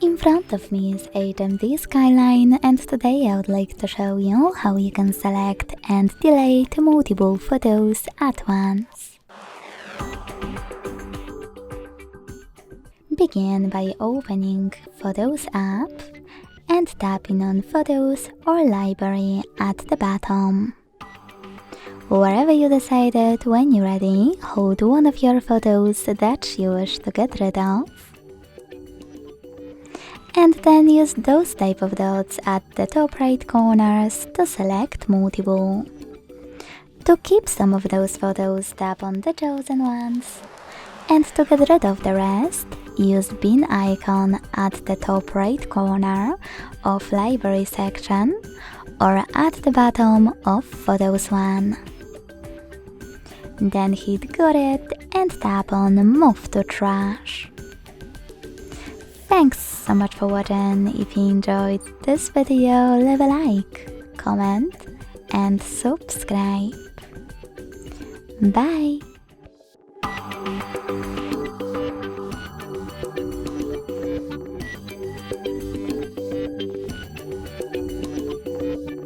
In front of me is HMD Skyline, and today I would like to show you how you can select and delete multiple photos at once. Begin by opening Photos app and tapping on Photos or Library at the bottom. Wherever you decided, when you're ready, hold one of your photos that you wish to get rid of, and then use those type of dots at the top right corners to select multiple. To keep some of those photos, tap on the chosen ones, and to get rid of the rest, use bin icon at the top right corner of library section or at the bottom of photos one. Then hit got it and tap on move to trash. Thanks so much for watching. If you enjoyed this video, leave a like, comment and subscribe. Bye!